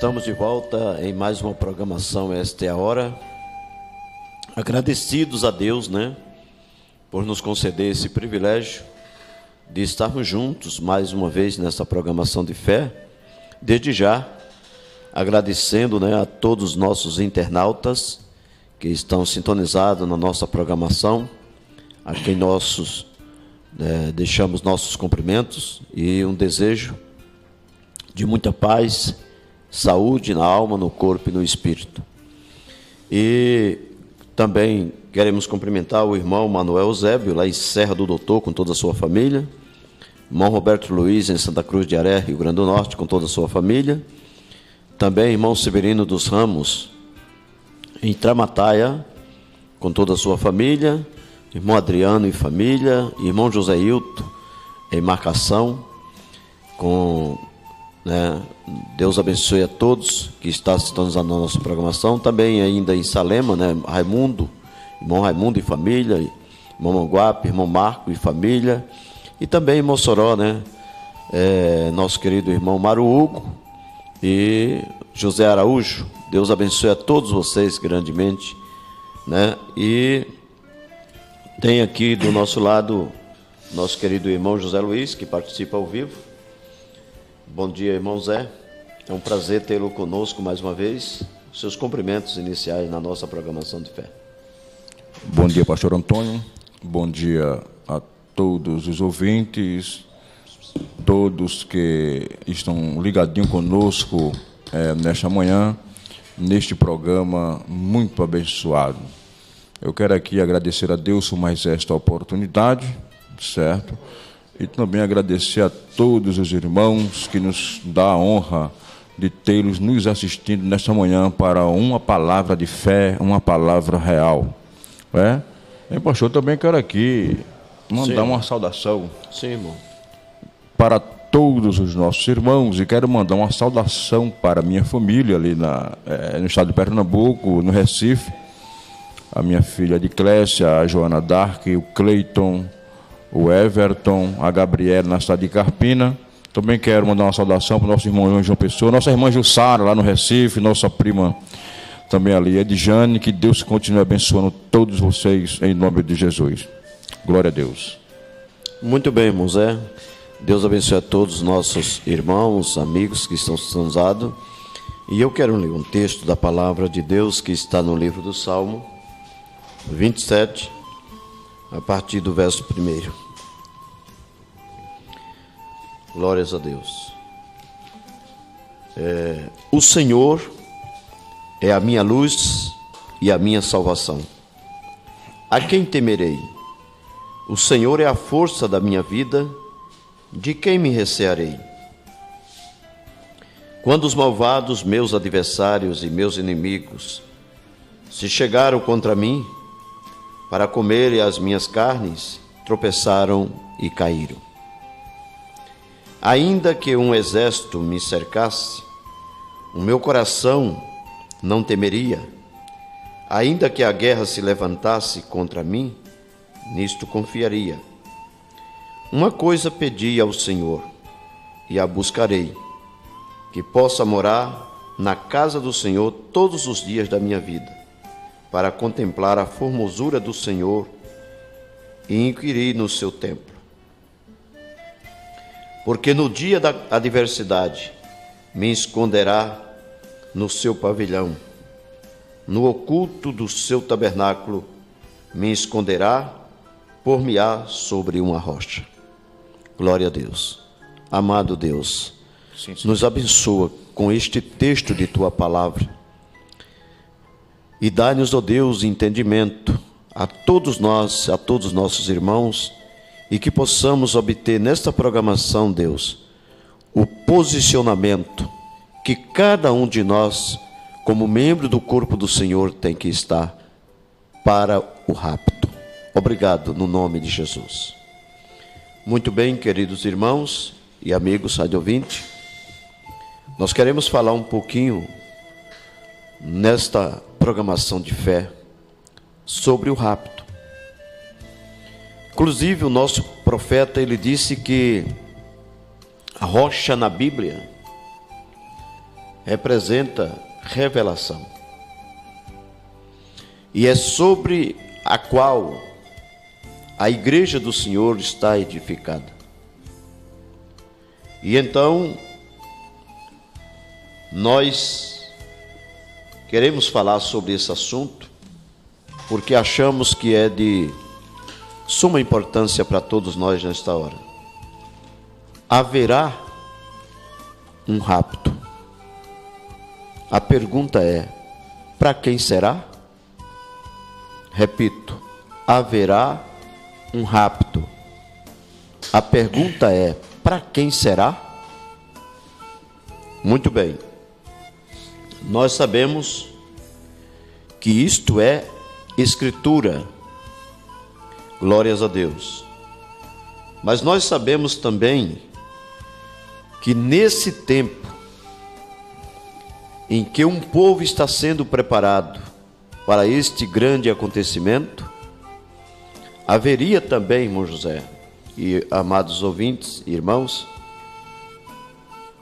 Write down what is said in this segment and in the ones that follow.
Estamos de volta em mais uma programação. Esta é a hora. Agradecidos a Deus, por nos conceder esse privilégio de estarmos juntos mais uma vez nessa programação de fé. Desde já, agradecendo, a todos os nossos internautas que estão sintonizados na nossa programação, a quem deixamos nossos cumprimentos e um desejo de muita paz, saúde na alma, no corpo e no espírito. E também queremos cumprimentar o irmão Manuel Eusébio, lá em Serra do Doutor, com toda a sua família. Irmão Roberto Luiz, em Santa Cruz de Aré, Rio Grande do Norte, com toda a sua família. Também irmão Severino dos Ramos, em Tramataia, com toda a sua família. Irmão Adriano e família. Irmão José Hilton, em Marcação, Deus abençoe a todos que estão sintonizando na nossa programação. Também ainda em Salema, irmão Raimundo e família, irmão Manguape, irmão Marco e família. E também em Mossoró, nosso querido irmão Mário Hugo e José Araújo. Deus abençoe a todos vocês grandemente, E tem aqui do nosso lado nosso querido irmão José Luiz, que participa ao vivo. Bom dia, irmão Zé. É um prazer tê-lo conosco mais uma vez. Seus cumprimentos iniciais na nossa programação de fé. Bom dia, pastor Antônio. Bom dia a todos os ouvintes, todos que estão ligadinhos conosco nesta manhã, neste programa muito abençoado. Eu quero aqui agradecer a Deus por mais esta oportunidade, certo? E também agradecer a todos os irmãos que nos dá a honra de tê-los nos assistindo nesta manhã para uma palavra de fé, uma palavra real. E, pastor, também quero aqui mandar uma saudação para todos os nossos irmãos, e quero mandar uma saudação para a minha família ali no estado de Pernambuco, no Recife, a minha filha de Clécia, a Joana Dark, o Cleiton, o Everton, a Gabriela na cidade de Carpina. Também quero mandar uma saudação para o nosso irmão João Pessoa, nossa irmã Jussara lá no Recife, nossa prima também ali, Edjane. Que Deus continue abençoando todos vocês em nome de Jesus. Glória a Deus. Muito bem, irmão Zé. Deus abençoe a todos os nossos irmãos, amigos que estão sintonizados. E eu quero ler um texto da palavra de Deus que está no livro do Salmo 27, a partir do verso 1. Glórias a Deus. O Senhor é a minha luz e a minha salvação. A quem temerei? O Senhor é a força da minha vida. De quem me recearei? Quando os malvados, meus adversários e meus inimigos, se chegaram contra mim para comerem as minhas carnes, tropeçaram e caíram. Ainda que um exército me cercasse, o meu coração não temeria. Ainda que a guerra se levantasse contra mim, nisto confiaria. Uma coisa pedi ao Senhor, e a buscarei, que possa morar na casa do Senhor todos os dias da minha vida, para contemplar a formosura do Senhor e inquirir no seu templo. Porque no dia da adversidade me esconderá no seu pavilhão, no oculto do seu tabernáculo me esconderá, por-me-á sobre uma rocha. Glória a Deus. Amado Deus, nos abençoa com este texto de Tua palavra e dá-nos, ó Deus, entendimento a todos nós, a todos os nossos irmãos, e que possamos obter nesta programação, Deus, o posicionamento que cada um de nós, como membro do corpo do Senhor, tem que estar para o rapto. Obrigado, no nome de Jesus. Muito bem, queridos irmãos e amigos rádio ouvinte, nós queremos falar um pouquinho nesta programação de fé sobre o rapto. Inclusive, o nosso profeta, ele disse que a rocha na Bíblia representa revelação. E é sobre a qual a igreja do Senhor está edificada. E então, nós queremos falar sobre esse assunto, porque achamos que é de suma importância para todos nós nesta hora. Haverá um rapto. A pergunta é: para quem será? Repito, haverá um rapto. A pergunta é: para quem será? Muito bem. Nós sabemos que isto é Escritura. Glórias a Deus. Mas nós sabemos também que nesse tempo em que um povo está sendo preparado para este grande acontecimento, haveria também, irmão José e amados ouvintes e irmãos,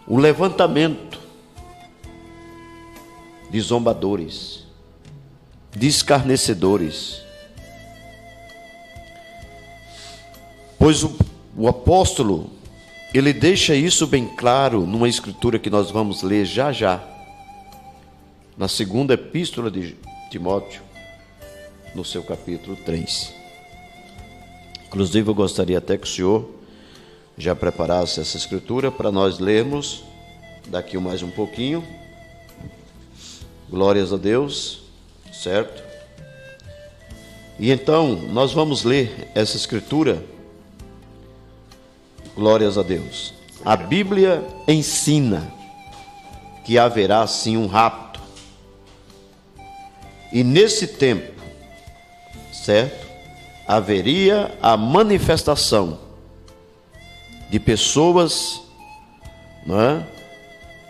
o levantamento de zombadores, de escarnecedores. Pois o apóstolo, ele deixa isso bem claro numa escritura que nós vamos ler já já, na segunda epístola de Timóteo, no seu capítulo 3. Inclusive, eu gostaria até que o senhor já preparasse essa escritura para nós lermos daqui mais um pouquinho. Glórias a Deus, certo? E então, nós vamos ler essa escritura. Glórias a Deus. A Bíblia ensina que haverá sim um rapto. E nesse tempo, certo? Haveria a manifestação de pessoas, não é?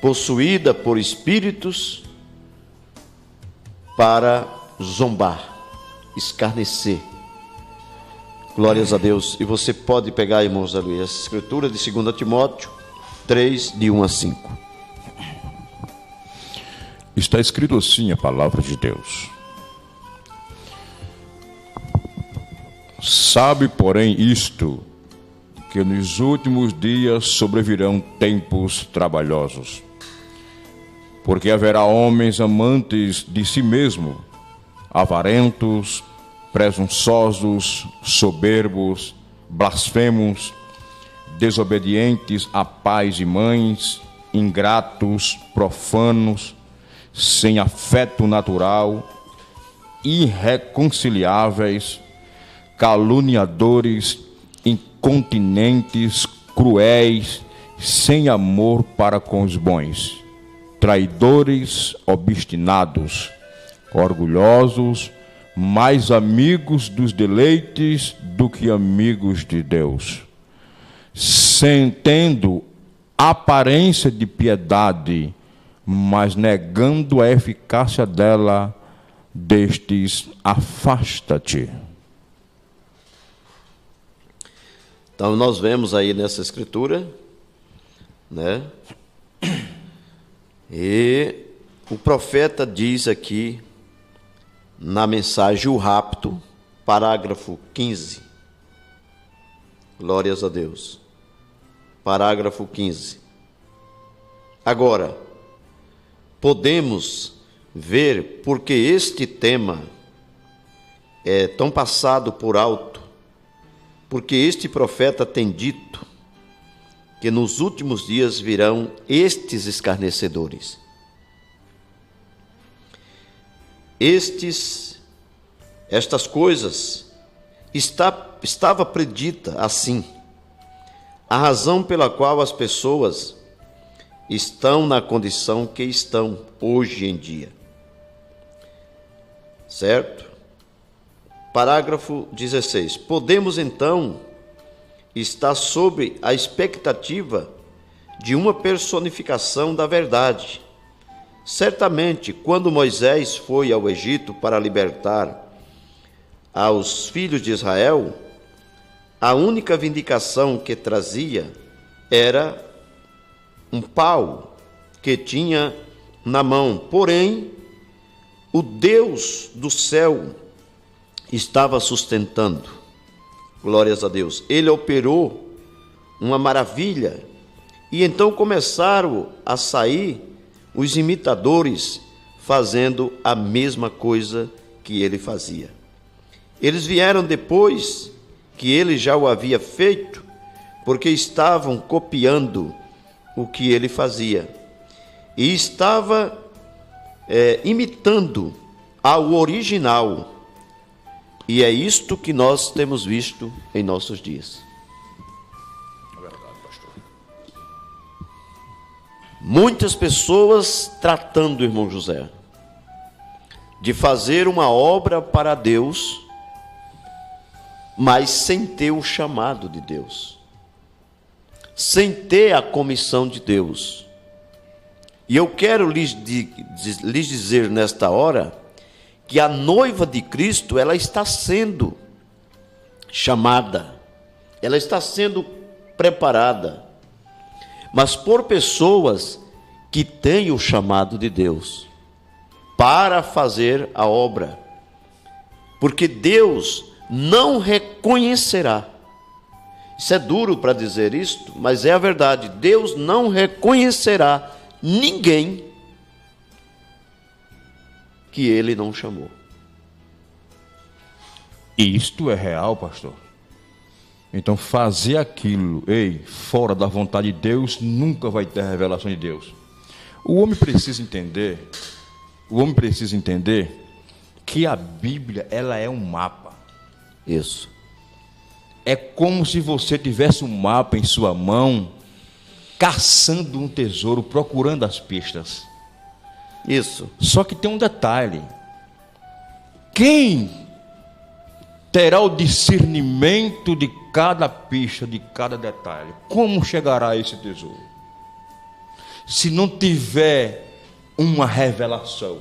Possuídas por espíritos para zombar, escarnecer. Glórias a Deus. E você pode pegar, irmãos, ali, essa escritura de 2 Timóteo 3, de 1 a 5. Está escrito assim a palavra de Deus. Sabe, porém, isto, que nos últimos dias sobrevirão tempos trabalhosos, porque haverá homens amantes de si mesmo, avarentos, presunçosos, soberbos, blasfemos, desobedientes a pais e mães, ingratos, profanos, sem afeto natural, irreconciliáveis, caluniadores, incontinentes, cruéis, sem amor para com os bons, traidores, obstinados, orgulhosos, mais amigos dos deleites do que amigos de Deus, tendo aparência de piedade, mas negando a eficácia dela, destes afasta-te. Então nós vemos aí nessa escritura, né? E o profeta diz aqui na mensagem o rapto, parágrafo 15. Glórias a Deus. Parágrafo 15. Agora, podemos ver porque este tema é tão passado por alto, porque este profeta tem dito que nos últimos dias virão estes escarnecedores. Estas coisas estava predita assim, a razão pela qual as pessoas estão na condição que estão hoje em dia. Certo? Parágrafo 16. Podemos então estar sob a expectativa de uma personificação da verdade. Certamente, quando Moisés foi ao Egito para libertar aos filhos de Israel, a única vindicação que trazia era um pau que tinha na mão, porém, o Deus do céu estava sustentando. Glórias a Deus. Ele operou uma maravilha, e então começaram a sair os imitadores fazendo a mesma coisa que ele fazia. Eles vieram depois que ele já o havia feito, porque estavam copiando o que ele fazia e estava imitando ao original. E é isto que nós temos visto em nossos dias. É verdade, pastor. Muitas pessoas tratando, irmão José, de fazer uma obra para Deus, mas sem ter o chamado de Deus, sem ter a comissão de Deus. E eu quero lhes dizer nesta hora que a noiva de Cristo, ela está sendo chamada, ela está sendo preparada, mas por pessoas que têm o chamado de Deus para fazer a obra, porque Deus não reconhecerá. Isso é duro para dizer isto, mas é a verdade. Deus não reconhecerá ninguém que ele não chamou. Isto é real, pastor. Então fazer aquilo, fora da vontade de Deus, nunca vai ter a revelação de Deus. O homem precisa entender que a Bíblia, ela é um mapa. Isso. É como se você tivesse um mapa em sua mão, caçando um tesouro, procurando as pistas. Isso. Só que tem um detalhe. Quem terá o discernimento de cada pista, de cada detalhe? Como chegará a esse tesouro? Se não tiver uma revelação.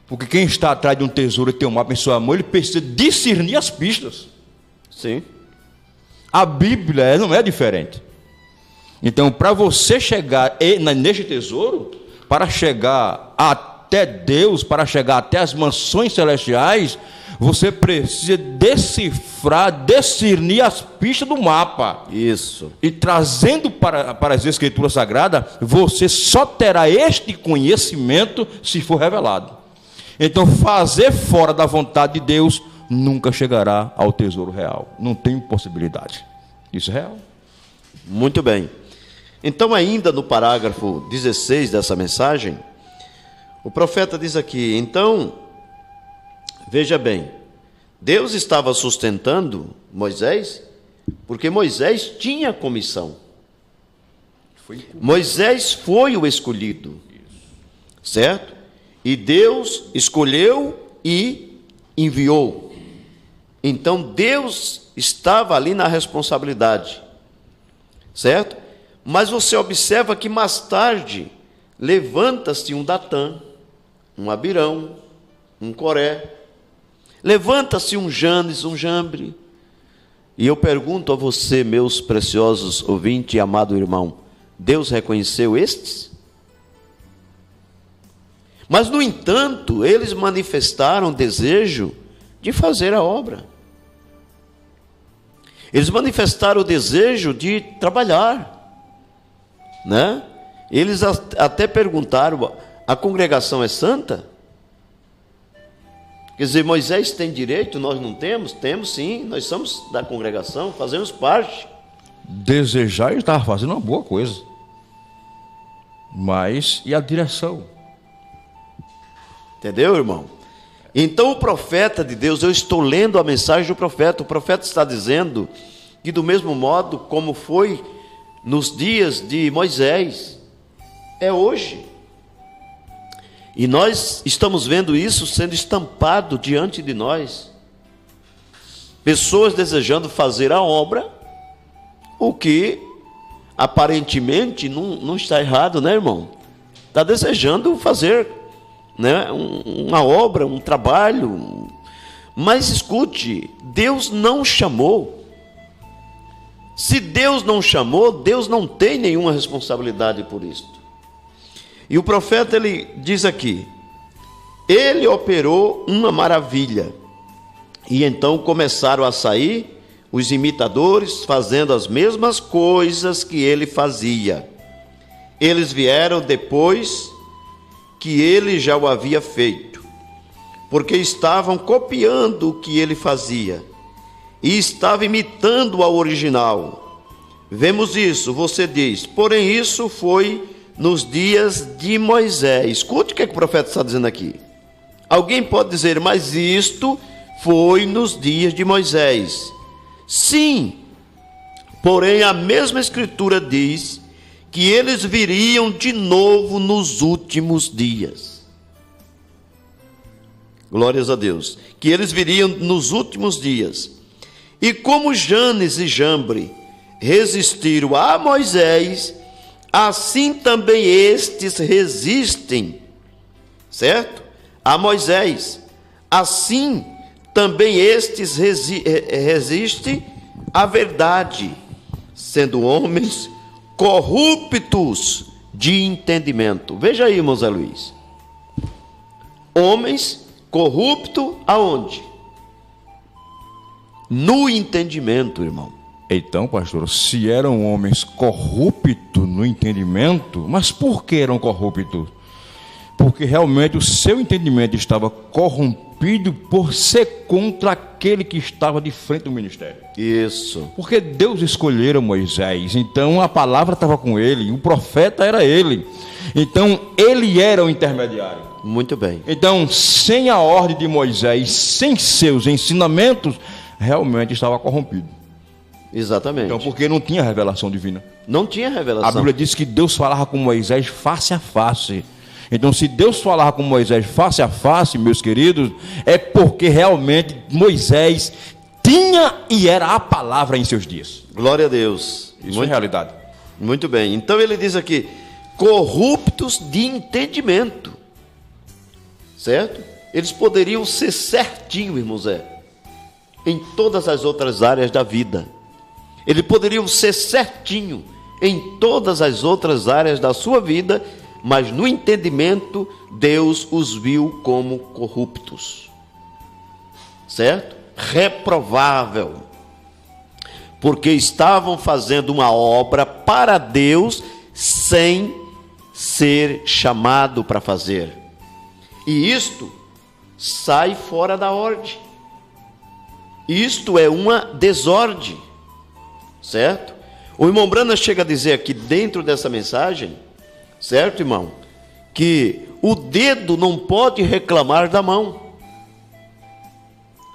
Porque quem está atrás de um tesouro e tem um mapa em sua mão, ele precisa discernir as pistas. Sim. A Bíblia não é diferente. Então, para você chegar neste tesouro, para chegar até Deus, para chegar até as mansões celestiais, você precisa decifrar, discernir as pistas do mapa. Isso. E trazendo para as Escrituras Sagradas, você só terá este conhecimento se for revelado. Então, fazer fora da vontade de Deus nunca chegará ao tesouro real. Não tem possibilidade. Isso é real. Muito bem. Então, ainda no parágrafo 16 dessa mensagem, o profeta diz aqui: então, veja bem, Deus estava sustentando Moisés, porque Moisés tinha comissão. Moisés foi o escolhido, certo? E Deus escolheu e enviou. Então, Deus estava ali na responsabilidade, certo? Mas você observa que mais tarde levanta-se um Datã, um Abirão, um Coré, levanta-se um Janes, um Jambre. E eu pergunto a você, meus preciosos ouvintes e amado irmão, Deus reconheceu estes? Mas, no entanto, eles manifestaram desejo de fazer a obra. Eles manifestaram o desejo de trabalhar, né? Eles até perguntaram: a congregação é santa? Quer dizer, Moisés tem direito, nós não temos? Temos sim, nós somos da congregação, fazemos parte. Desejar, ele estava fazendo uma boa coisa. Mas, e a direção? Entendeu, irmão? Então o profeta de Deus, eu estou lendo a mensagem do profeta, o profeta está dizendo que do mesmo modo como foi nos dias de Moisés, é hoje. E nós estamos vendo isso sendo estampado diante de nós. Pessoas desejando fazer a obra, o que aparentemente não está errado, né, irmão? Está desejando fazer, né, uma obra, um trabalho. Mas escute, Deus não chamou. Se Deus não chamou, Deus não tem nenhuma responsabilidade por isto. E o profeta, ele diz aqui, ele operou uma maravilha. E então começaram a sair os imitadores, fazendo as mesmas coisas que ele fazia. Eles vieram depois que ele já o havia feito, porque estavam copiando o que ele fazia e estava imitando ao original. Vemos isso, você diz, porém isso foi nos dias de Moisés. Escute o que o profeta está dizendo aqui. Alguém pode dizer, mas isto foi nos dias de Moisés. Sim, porém a mesma escritura diz que eles viriam de novo nos últimos dias. Glórias a Deus. Que eles viriam nos últimos dias. E como Janes e Jambre resistiram a Moisés, assim também estes resistem, certo? A Moisés. Assim também estes resistem à verdade, sendo homens corruptos de entendimento. Veja aí, irmão Zé Luiz. Homens corruptos aonde? No entendimento, irmão. Então, pastor, se eram homens corruptos no entendimento, mas por que eram corruptos? Porque realmente o seu entendimento estava corrompido por ser contra aquele que estava de frente do ministério. Isso. Porque Deus escolheu Moisés, então a palavra estava com ele, o profeta era ele. Então ele era o intermediário. Muito bem. Então, sem a ordem de Moisés, sem seus ensinamentos, realmente estava corrompido. Exatamente. Então, porque não tinha revelação divina. Não tinha revelação. A Bíblia diz que Deus falava com Moisés face a face. Então, se Deus falava com Moisés face a face, meus queridos, é porque realmente Moisés tinha e era a palavra em seus dias. Glória a Deus. Isso é realidade. Muito bem. Então ele diz aqui, corruptos de entendimento. Certo? Eles poderiam ser certinho, irmão Zé, em todas as outras áreas da vida. Eles poderiam ser certinho em todas as outras áreas da sua vida, mas no entendimento, Deus os viu como corruptos. Certo? Reprovável. Porque estavam fazendo uma obra para Deus sem ser chamado para fazer. E isto sai fora da ordem. Isto é uma desordem. Certo? O irmão Brana chega a dizer aqui dentro dessa mensagem, certo, irmão? Que o dedo não pode reclamar da mão.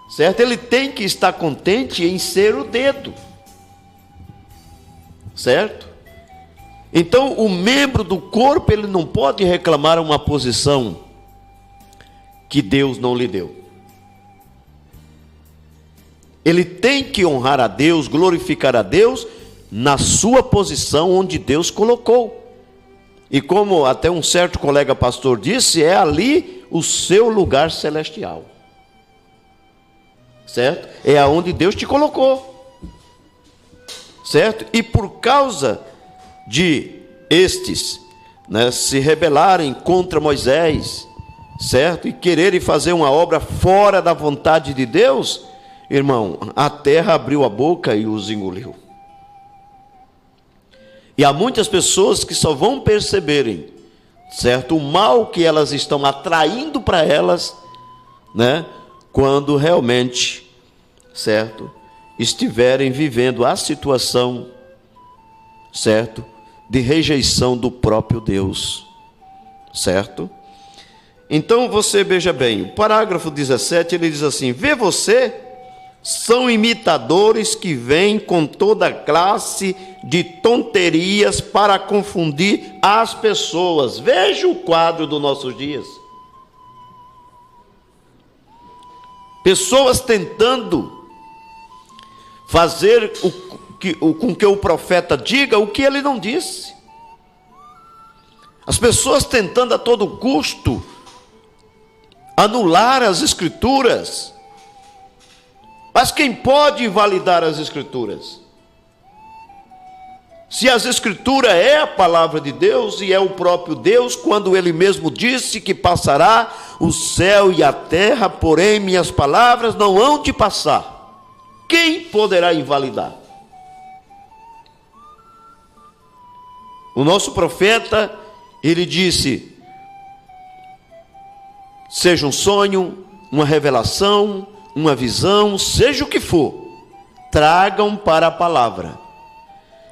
Certo? Ele tem que estar contente em ser o dedo. Certo? Então, o membro do corpo, ele não pode reclamar uma posição que Deus não lhe deu. Ele tem que honrar a Deus, glorificar a Deus na sua posição onde Deus colocou. E como até um certo colega pastor disse, é ali o seu lugar celestial. Certo? É aonde Deus te colocou. Certo? E por causa de estes, né, se rebelarem contra Moisés, certo? E quererem fazer uma obra fora da vontade de Deus, irmão, a terra abriu a boca e os engoliu. E há muitas pessoas que só vão perceberem, certo, o mal que elas estão atraindo para elas, né, quando realmente, certo, estiverem vivendo a situação, certo, de rejeição do próprio Deus, certo? Então você veja bem, o parágrafo 17, ele diz assim, vê você, são imitadores que vêm com toda classe de tonterias para confundir as pessoas. Veja o quadro dos nossos dias. Pessoas tentando fazer com que o profeta diga o que ele não disse. As pessoas tentando a todo custo anular as escrituras. Mas quem pode invalidar as escrituras? Se as Escrituras é a palavra de Deus e é o próprio Deus, quando Ele mesmo disse que passará o céu e a terra, porém minhas palavras não hão de passar, quem poderá invalidar? O nosso profeta, ele disse, seja um sonho, uma revelação, uma visão, seja o que for, tragam para a palavra.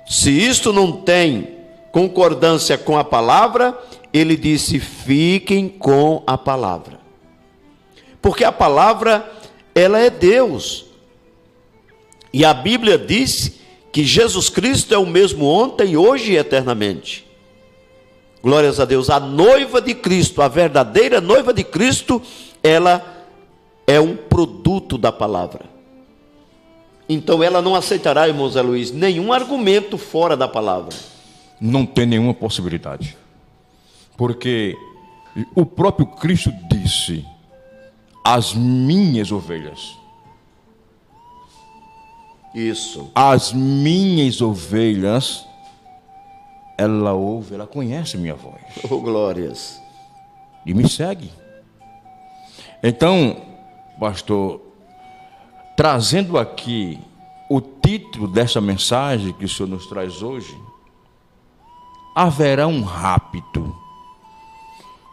Se isto não tem concordância com a palavra, ele disse, fiquem com a palavra. Porque a palavra, ela é Deus. E a Bíblia diz que Jesus Cristo é o mesmo ontem, hoje e eternamente. Glórias a Deus. A noiva de Cristo, a verdadeira noiva de Cristo, ela é um produto da palavra. Então ela não aceitará, irmão Zé Luiz, nenhum argumento fora da palavra. Não tem nenhuma possibilidade. Porque o próprio Cristo disse, as minhas ovelhas. Isso. As minhas ovelhas, ela ouve, ela conhece minha voz. Oh, glórias. E me segue. Então, pastor, trazendo aqui o título dessa mensagem que o Senhor nos traz hoje, haverá um rapto,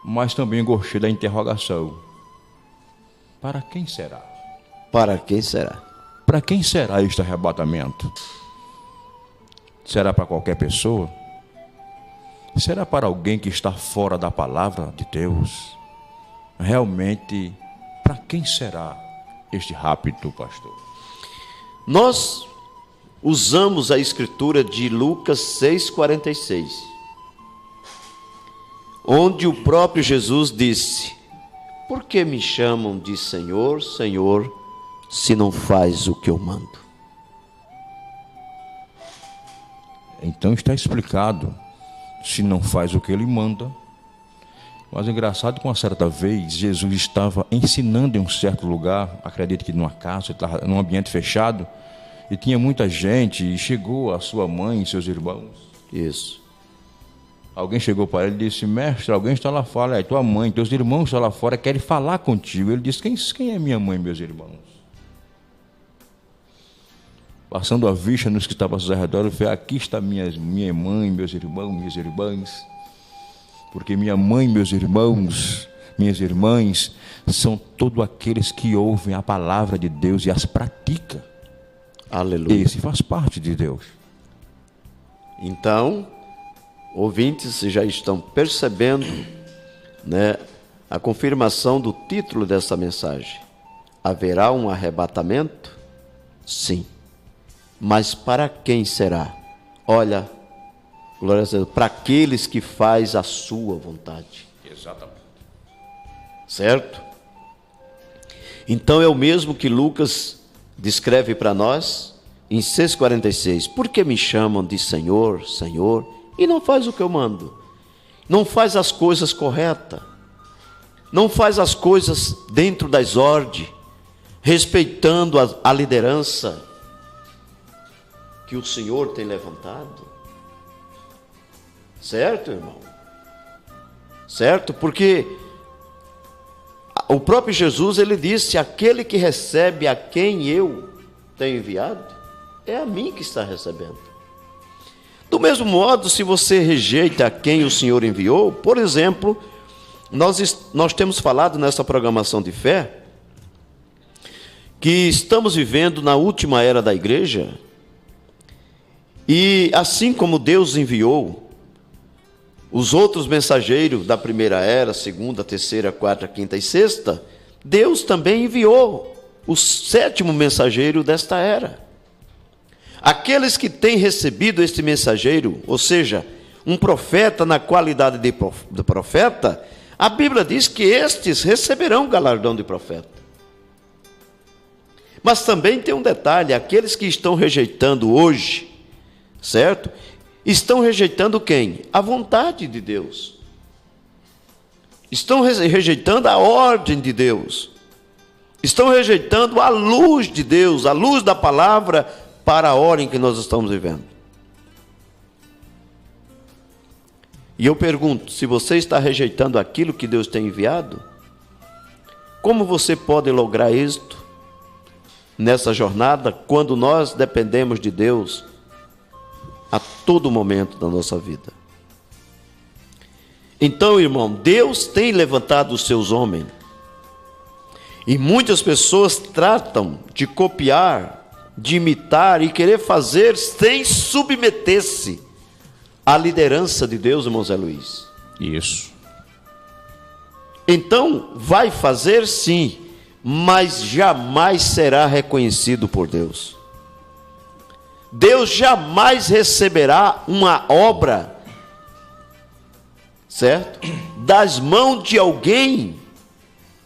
mas também gostei da interrogação. Para quem será? Para quem será? Para quem será este arrebatamento? Será para qualquer pessoa? Será para alguém que está fora da palavra de Deus? Realmente, para quem será este rapto, pastor? Nós usamos a escritura de Lucas 6,46, onde o próprio Jesus disse, por que me chamam de Senhor, Senhor, se não faz o que eu mando? Então está explicado, se não faz o que ele manda. Mas é engraçado que uma certa vez Jesus estava ensinando em um certo lugar, acredito que numa casa, estava num ambiente fechado, e tinha muita gente, e chegou a sua mãe e seus irmãos. Isso. Alguém chegou para ele e disse, mestre, alguém está lá fora, tua mãe, teus irmãos estão lá fora, querem falar contigo. Ele disse, quem é minha mãe e meus irmãos? Passando a vista nos que estavam ao seu redor, ele falou, aqui está minha mãe, meus irmãos, minhas irmãs. Porque minha mãe, meus irmãos, minhas irmãs, são todos aqueles que ouvem a palavra de Deus e as praticam. Aleluia. Esse faz parte de Deus. Então, ouvintes já estão percebendo, né, a confirmação do título dessa mensagem. Haverá um arrebatamento? Sim. Mas para quem será? Olha, glória a Deus, para aqueles que faz a sua vontade. Exatamente. Certo? Então é o mesmo que Lucas descreve para nós em 6,46. Por que me chamam de Senhor, Senhor, e não faz o que eu mando? Não faz as coisas corretas. Não faz as coisas dentro das ordens, respeitando a liderança que o Senhor tem levantado. Certo, irmão? Certo? Porque o próprio Jesus, ele disse, aquele que recebe a quem eu tenho enviado, é a mim que está recebendo. Do mesmo modo, se você rejeita a quem o Senhor enviou, por exemplo, nós temos falado nessa programação de fé, que estamos vivendo na última era da igreja, e assim como Deus enviou os outros mensageiros da primeira era, segunda, terceira, quarta, quinta e sexta, Deus também enviou o sétimo mensageiro desta era. Aqueles que têm recebido este mensageiro, ou seja, um profeta na qualidade de profeta, a Bíblia diz que estes receberão o galardão de profeta. Mas também tem um detalhe, aqueles que estão rejeitando hoje, certo? Estão rejeitando quem? A vontade de Deus. Estão rejeitando a ordem de Deus. Estão rejeitando a luz de Deus, a luz da palavra para a hora em que nós estamos vivendo. E eu pergunto, se você está rejeitando aquilo que Deus tem enviado, como você pode lograr êxito nessa jornada quando nós dependemos de Deus a todo momento da nossa vida? Então, irmão, Deus tem levantado os seus homens. E muitas pessoas tratam de copiar, de imitar e querer fazer sem submeter-se à liderança de Deus, irmão Zé Luiz. Isso. Então, vai fazer sim, mas jamais será reconhecido por Deus. Deus jamais receberá uma obra, certo? Das mãos de alguém,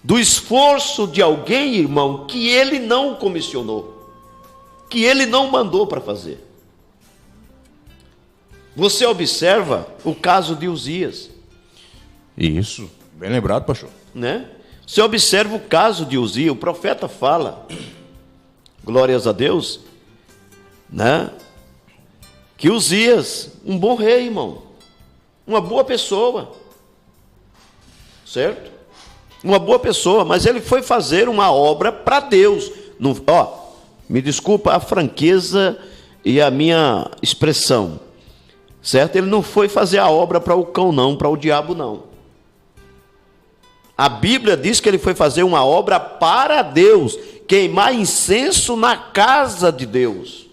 do esforço de alguém, irmão, que ele não comissionou, que ele não mandou para fazer. Você observa o caso de Uzias. Isso. Bem lembrado, pastor. Né? Você observa o caso de Uzias, o profeta fala, glórias a Deus, né? Que Uzias, um bom rei, irmão, uma boa pessoa, certo? Uma boa pessoa, mas ele foi fazer uma obra para Deus. Não, me desculpa a franqueza e a minha expressão, certo? Ele não foi fazer a obra para o cão, não, para o diabo, não. A Bíblia diz que ele foi fazer uma obra para Deus, queimar incenso na casa de Deus.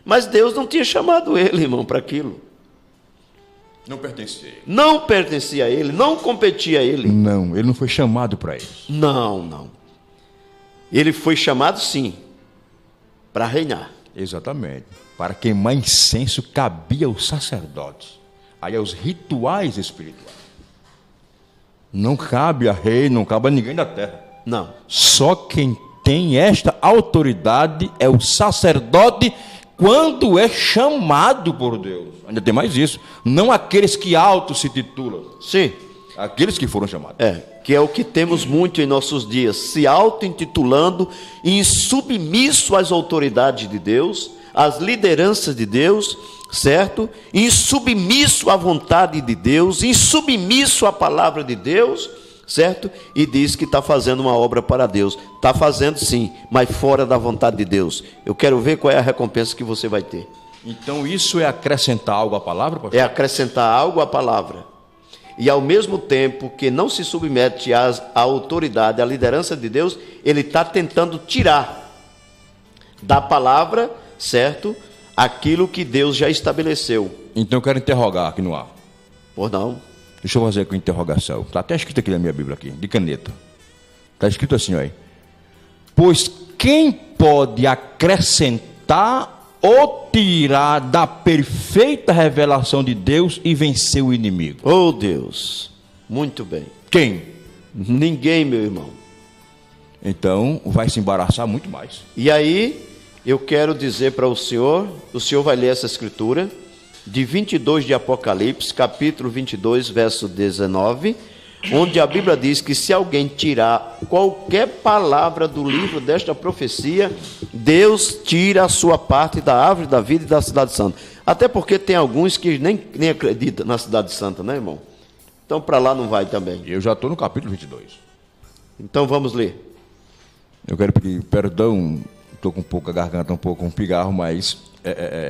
Mas Deus não tinha chamado ele, irmão, para aquilo. Não pertencia a ele. Não pertencia a ele, não competia a ele. Não, ele não foi chamado para isso. Não. Ele foi chamado, sim, para reinar. Exatamente. Para queimar incenso cabia aos sacerdotes. Aí aos rituais espirituais. Não cabe a rei, não cabe a ninguém da terra. Não. Só quem tem esta autoridade é o sacerdote quando é chamado por Deus. Ainda tem mais isso. Não aqueles que se titulam. Sim. Aqueles que foram chamados. Que é o que temos muito em nossos dias. Se auto-intitulando e insubmisso às autoridades de Deus, às lideranças de Deus, certo? Insubmisso à vontade de Deus, insubmisso à palavra de Deus, certo? E diz que está fazendo uma obra para Deus. Está fazendo sim, mas fora da vontade de Deus. Eu quero ver qual é a recompensa que você vai ter. Então isso é acrescentar algo à palavra, pastor? É acrescentar algo à palavra. E ao mesmo tempo que não se submete à autoridade, à liderança de Deus, ele está tentando tirar da palavra, certo? Aquilo que Deus já estabeleceu. Então eu quero interrogar aqui no ar. Por não? Deixa eu fazer aqui uma interrogação. Está até escrito aqui na minha Bíblia, aqui, de caneta. Está escrito assim, olha. Pois quem pode acrescentar ou tirar da perfeita revelação de Deus e vencer o inimigo? Oh Deus, muito bem. Quem? Ninguém, meu irmão. Então vai se embaraçar muito mais. E aí, eu quero dizer para o senhor vai ler essa escritura, de 22 de Apocalipse, capítulo 22, verso 19, onde a Bíblia diz que se alguém tirar qualquer palavra do livro desta profecia, Deus tira a sua parte da árvore da vida e da cidade santa. Até porque tem alguns que nem acreditam na cidade santa, né, irmão? Então para lá não vai também. Eu já estou no capítulo 22. Então vamos ler. Eu quero pedir perdão, estou com um pouco a garganta, um pouco com pigarro, mas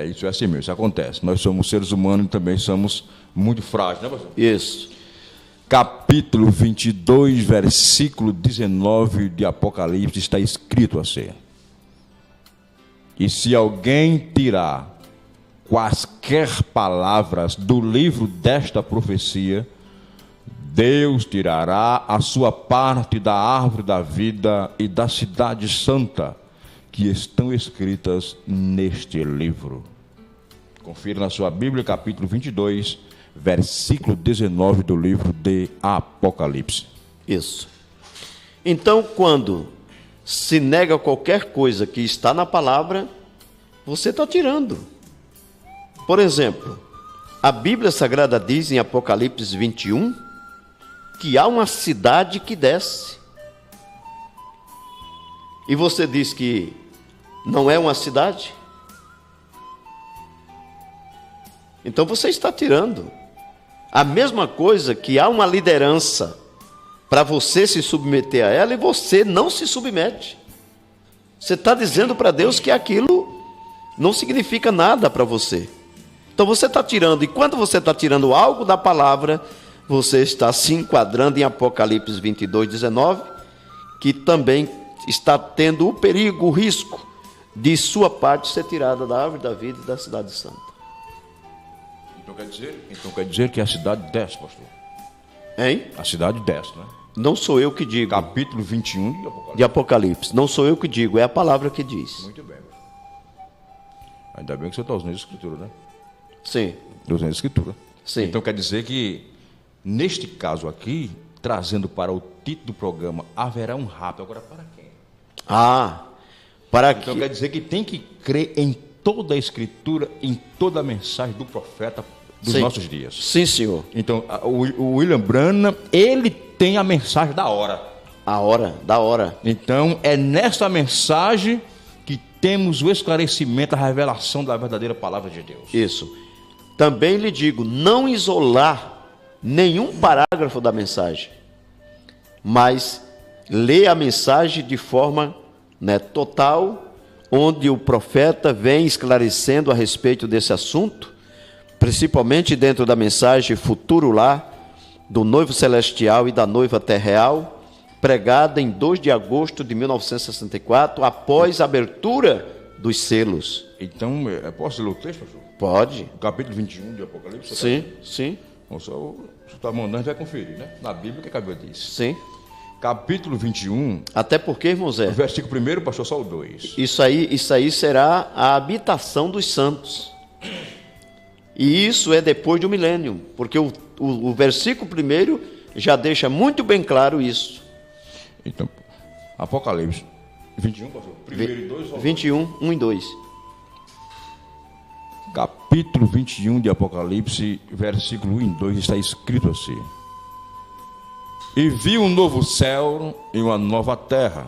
isso é assim mesmo, isso acontece. Nós somos seres humanos e também somos muito frágeis, né, pastor? Isso. Capítulo 22, versículo 19 de Apocalipse, está escrito assim: e se alguém tirar quaisquer palavras do livro desta profecia, Deus tirará a sua parte da árvore da vida e da cidade santa, que estão escritas neste livro. Confira na sua Bíblia, capítulo 22, versículo 19 do livro de Apocalipse. Isso. Então, quando se nega qualquer coisa que está na palavra, você está tirando. Por exemplo, a Bíblia Sagrada diz em Apocalipse 21 que há uma cidade que desce. E você diz que não é uma cidade? Então você está tirando A mesma coisa que há uma liderança para você se submeter a ela e você não se submete. Você está dizendo para Deus que aquilo não significa nada para você. Então você está tirando, e quando você está tirando algo da palavra, você está se enquadrando em Apocalipse 22, 19, que também está tendo o perigo, o risco de sua parte ser tirada da árvore da vida e da cidade santa. Então quer dizer que a cidade desce, pastor? Hein? A cidade desce, né? Não sou eu que digo. Capítulo 21 de Apocalipse. Não sou eu que digo, é a palavra que diz. Muito bem. Ainda bem que você está usando a escritura, né? Sim. Usando a escritura. Sim. Então quer dizer que, neste caso aqui, trazendo para o título do programa, haverá um rapto. Agora para quem? Então quer dizer que tem que crer em toda a escritura, em toda a mensagem do profeta dos nossos dias. Sim, senhor. Então, o William Branham, ele tem a mensagem da hora. A hora, da hora. Então, é nessa mensagem que temos o esclarecimento, a revelação da verdadeira palavra de Deus. Isso. Também lhe digo, não isolar nenhum parágrafo da mensagem, mas ler a mensagem de forma total, onde o profeta vem esclarecendo a respeito desse assunto, principalmente dentro da mensagem Futuro Lar, do noivo celestial e da noiva terreal, pregada em 2 de agosto de 1964, após a abertura dos selos. Então, posso ler o texto, pastor? Pode. O capítulo 21 de Apocalipse? Sim, sim. Bom, você está mandando, a gente vai conferir, né? Na Bíblia, o que a Bíblia diz? Sim. Capítulo 21. Até porque, irmão Zé, o versículo 1, pastor, só o 2. Isso aí será a habitação dos santos. E isso é depois de um milênio, porque o versículo 1 já deixa muito bem claro isso. Então, Apocalipse 21, pastor. 1 e 2. 21, 1 e 2. Capítulo 21 de Apocalipse, versículo 1 e 2, está escrito assim: E vi um novo céu e uma nova terra,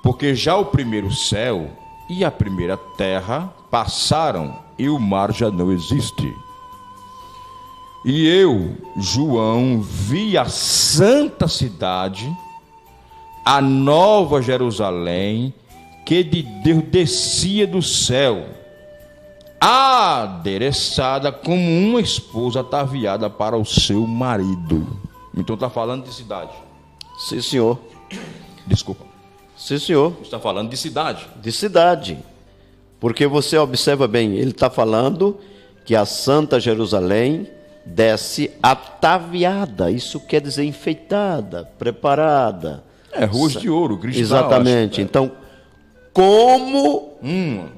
porque já o primeiro céu e a primeira terra passaram e o mar já não existe. E eu, João, vi a santa cidade, a nova Jerusalém, que de Deus descia do céu, adereçada como uma esposa ataviada para o seu marido. Então está falando de cidade. Sim, senhor. Desculpa. Sim, senhor. Está falando de cidade. De cidade. Porque você observa bem, ele está falando que a Santa Jerusalém desce ataviada. Isso quer dizer enfeitada, preparada. Ruas de ouro, cristal. Exatamente. Então, como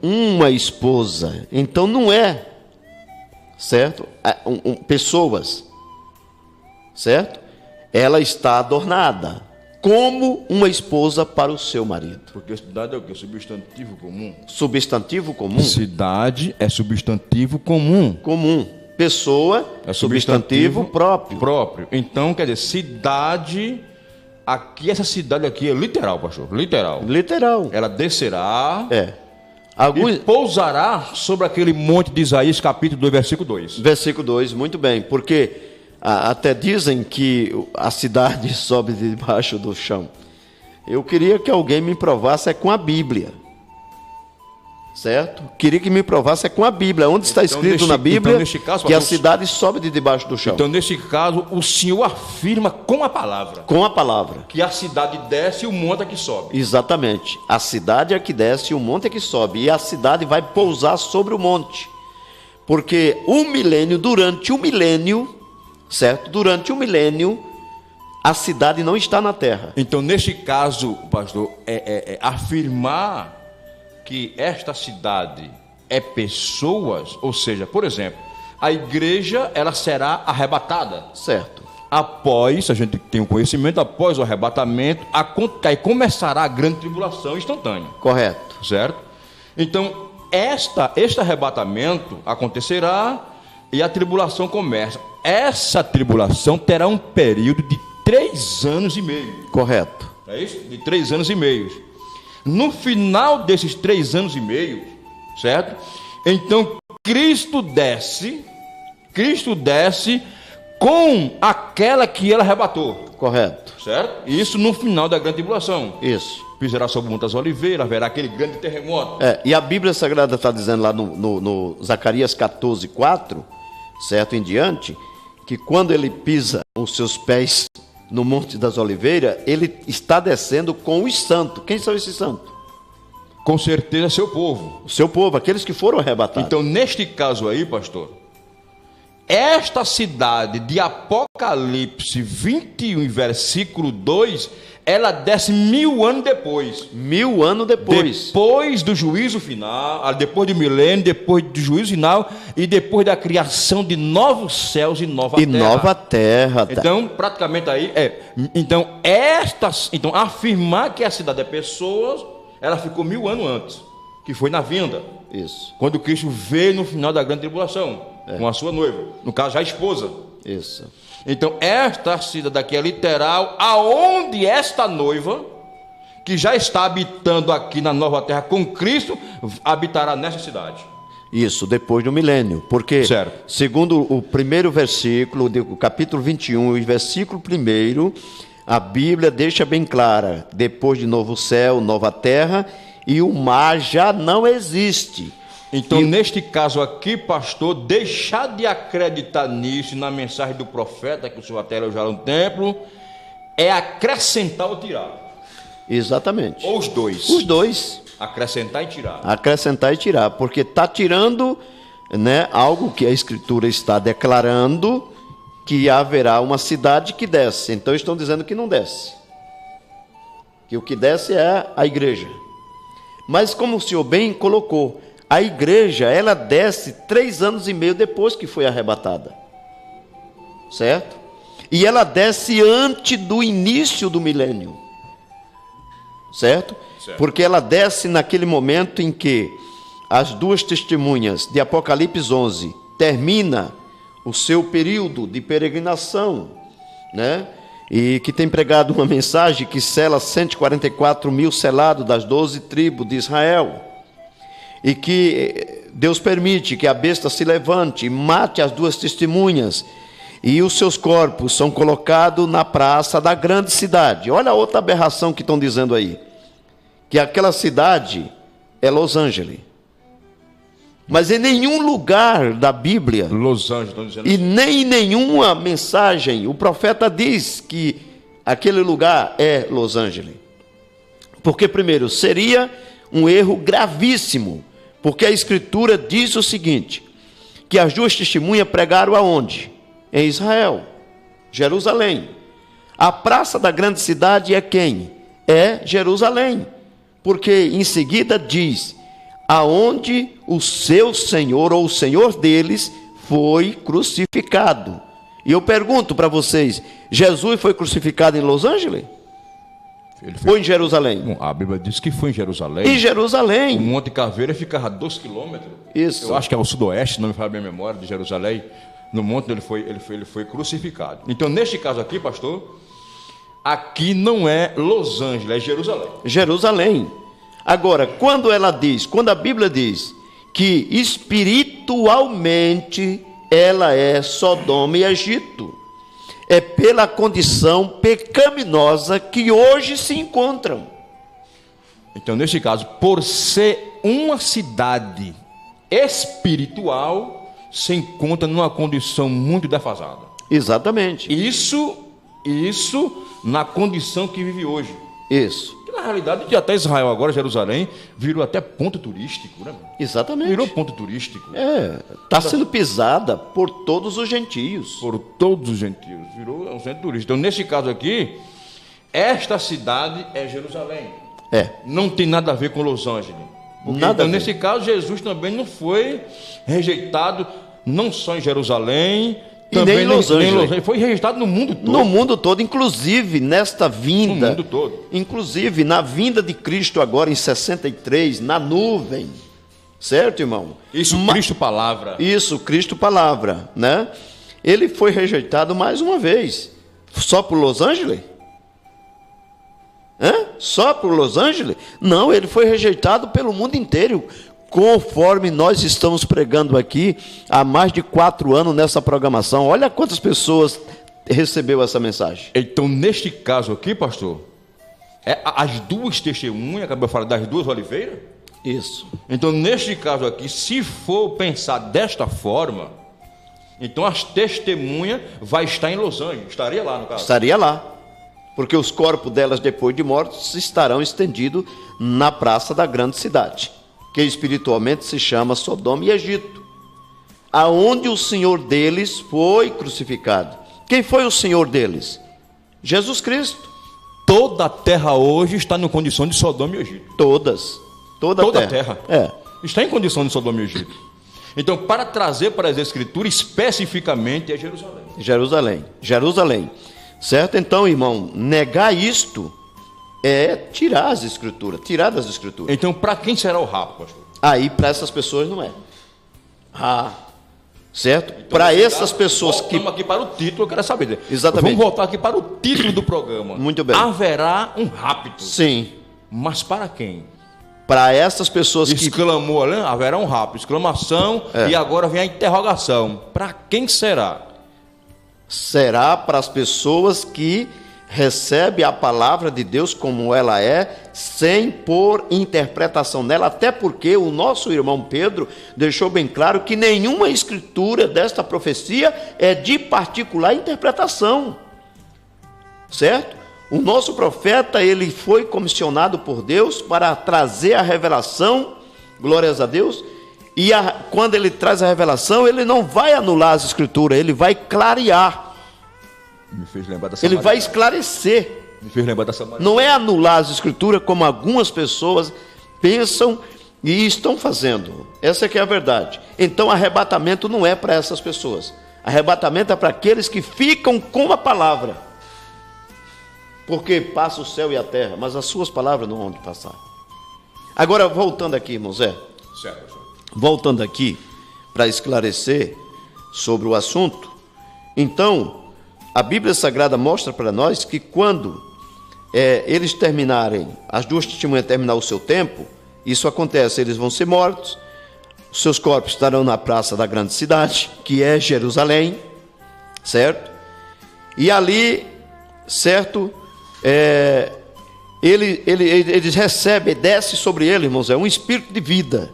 uma esposa. Então não é, certo? Pessoas, certo? Ela está adornada como uma esposa para o seu marido. Porque cidade é o quê? Substantivo comum. Substantivo comum? Cidade é substantivo comum. Comum. Pessoa é substantivo próprio. Então, quer dizer, cidade, aqui, essa cidade aqui é literal, pastor. Literal. Ela descerá e pousará sobre aquele monte de Isaías, capítulo 2, versículo 2. Versículo 2, muito bem. Porque até dizem que a cidade sobe debaixo do chão. Eu queria que alguém me provasse com a Bíblia. Certo? Queria que me provasse com a Bíblia. Onde está escrito na Bíblia que a cidade sobe de debaixo do chão? Então, neste caso, o Senhor afirma com a palavra. Com a palavra. Que a cidade desce e o monte é que sobe. Exatamente. A cidade é que desce e o monte é que sobe. E a cidade vai pousar sobre o monte. Porque durante o milênio, certo? Durante o milênio, a cidade não está na terra. Então, neste caso, pastor, afirmar que esta cidade é pessoas, ou seja, por exemplo, a igreja, ela será arrebatada. Certo. Após, a gente tem um conhecimento, após o arrebatamento, aí começará a grande tribulação instantânea. Correto. Certo? Então, este arrebatamento acontecerá e a tribulação começa. Essa tribulação terá um período de 3 anos e meio. Correto. É isso? De 3 anos e meio. No final desses 3 anos e meio, certo? Então, Cristo desce com aquela que ela arrebatou. Correto. Certo? Isso no final da grande tribulação. Isso. Pisará sobre muitas oliveiras, haverá aquele grande terremoto. E a Bíblia Sagrada está dizendo lá no Zacarias 14:4, certo, em diante, que quando ele pisa os seus pés no Monte das Oliveiras, ele está descendo com os santos. Quem são esses santos? Com certeza seu povo. O seu povo, aqueles que foram arrebatados. Então, neste caso aí, pastor, esta cidade de Apocalipse 21, versículo 2, ela desce 1000 anos depois. 1000 anos depois. Depois do juízo final, depois do milênio, depois do juízo final e depois da criação de novos céus e nova terra. E nova terra. Então, praticamente aí, então, afirmar que a cidade é pessoas, ela ficou 1000 anos antes, que foi na vinda. Isso. Quando Cristo veio no final da grande tribulação. Com a sua noiva, no caso já a esposa. Isso. Então esta cidade aqui é literal, aonde esta noiva, que já está habitando aqui na nova terra com Cristo, habitará nessa cidade. Isso, depois do milênio, porque certo. Segundo o primeiro versículo do capítulo 21, e versículo 1, a Bíblia deixa bem clara, depois de novo céu, nova terra, e o mar já não existe. Então, neste caso aqui, pastor, deixar de acreditar nisso, na mensagem do profeta, que o senhor até elogiou no templo, é acrescentar ou tirar. Exatamente. Ou os dois. Os dois. Acrescentar e tirar. Acrescentar e tirar, porque está tirando, né, algo que a Escritura está declarando, que haverá uma cidade que desce. Então, estão dizendo que não desce. Que o que desce é a igreja. Mas, como o senhor bem colocou, a igreja, ela desce 3 anos e meio depois que foi arrebatada. Certo? E ela desce antes do início do milênio. Certo? Porque ela desce naquele momento em que as duas testemunhas de Apocalipse 11 termina o seu período de peregrinação, né? E que tem pregado uma mensagem que sela 144 mil selados das 12 tribos de Israel. E que Deus permite que a besta se levante e mate as duas testemunhas, e os seus corpos são colocados na praça da grande cidade. Olha a outra aberração que estão dizendo aí, que aquela cidade é Los Angeles. Mas em nenhum lugar da Bíblia, Los Angeles, estão dizendo e assim, nem em nenhuma mensagem, o profeta diz que aquele lugar é Los Angeles. Porque, primeiro, seria um erro gravíssimo, porque a Escritura diz o seguinte, que as duas testemunhas pregaram aonde? Em Israel, Jerusalém. A praça da grande cidade é quem? É Jerusalém, porque em seguida diz, aonde o seu Senhor, ou o Senhor deles, foi crucificado. E eu pergunto para vocês, Jesus foi crucificado em Los Angeles? Ou em Jerusalém? Bom, a Bíblia diz que foi em Jerusalém. Em Jerusalém. O Monte Caveira ficava a 2 quilômetros. Isso. Eu acho que é o sudoeste, não me fala a minha memória, de Jerusalém. No monte ele foi crucificado. Então, neste caso aqui, pastor, aqui não é Los Angeles, é Jerusalém. Jerusalém. Agora, quando a Bíblia diz que espiritualmente ela é Sodoma e Egito, é pela condição pecaminosa que hoje se encontram. Então, neste caso, por ser uma cidade espiritual, se encontra numa condição muito defasada. Exatamente. Isso na condição que vive hoje. Isso. Que, na realidade, até Israel agora, Jerusalém, virou até ponto turístico, né? Exatamente. Virou ponto turístico. Está sendo pisada por todos os gentios. Por todos os gentios. Virou um centro turístico. Então, nesse caso aqui, esta cidade é Jerusalém. Não tem nada a ver com Los Angeles. Porque, nada então, nesse caso, Jesus também não foi rejeitado, não só em Jerusalém, também nem em Los Angeles. Foi rejeitado no mundo todo. No mundo todo, inclusive nesta vinda. No mundo todo. Inclusive na vinda de Cristo agora em 63, na nuvem. Certo, irmão? Isso, Cristo Palavra. Isso, Cristo Palavra, né? Ele foi rejeitado mais uma vez. Só por Los Angeles? Só por Los Angeles? Não, ele foi rejeitado pelo mundo inteiro. conforme nós estamos pregando aqui há mais de 4 anos nessa programação. Olha quantas pessoas recebeu essa mensagem. Então, neste caso aqui, pastor, as duas testemunhas, acabou de falar das duas oliveiras? Isso. Então, neste caso aqui, se for pensar desta forma, então as testemunhas vai estar em Los Angeles, estaria lá no caso? Estaria lá, porque os corpos delas, depois de mortos, estarão estendidos na praça da grande cidade, que espiritualmente se chama Sodoma e Egito, aonde o Senhor deles foi crucificado. Quem foi o Senhor deles? Jesus Cristo. Toda a terra hoje está em condição de Sodoma e Egito. Toda a terra. Está em condição de Sodoma e Egito. Então, para trazer para as Escrituras, especificamente, é Jerusalém. Jerusalém. Certo? Então, irmão, negar isto é tirar as Escrituras, tirar das Escrituras. Então, para quem será o rapto, pastor? Aí, para essas pessoas não é. Certo? Então, para essas pessoas que... Vamos aqui para o título, eu quero saber. Exatamente. Vamos voltar aqui para o título do programa. Muito bem. Haverá um rapto. Sim. Mas para quem? Para essas pessoas que... Exclamou, né? Haverá um rapto, exclamação, e agora vem a interrogação. Para quem será? Será para as pessoas que recebem a palavra de Deus como ela é, sem pôr interpretação nela, até porque o nosso irmão Pedro deixou bem claro que nenhuma escritura desta profecia é de particular interpretação. Certo? O nosso profeta, ele foi comissionado por Deus para trazer a revelação, glórias a Deus, e quando ele traz a revelação, ele não vai anular as escrituras, ele vai clarear. Me fez lembrar da ele vai esclarecer. Me fez lembrar da Samaria. Não é anular as escrituras como algumas pessoas pensam e estão fazendo. Essa é que é a verdade. Então, arrebatamento não é para essas pessoas. Arrebatamento é para aqueles que ficam com a palavra. Porque passa o céu e a terra, mas as suas palavras não vão passar. Agora, voltando aqui, irmão Zé. Certo. Voltando aqui, para esclarecer sobre o assunto. Então, a Bíblia Sagrada mostra para nós que quando eles terminarem, as duas testemunhas terminar o seu tempo, isso acontece, eles vão ser mortos, os seus corpos estarão na praça da grande cidade, que é Jerusalém, certo? E ali, certo, eles recebem, desce sobre ele, irmãos, um espírito de vida.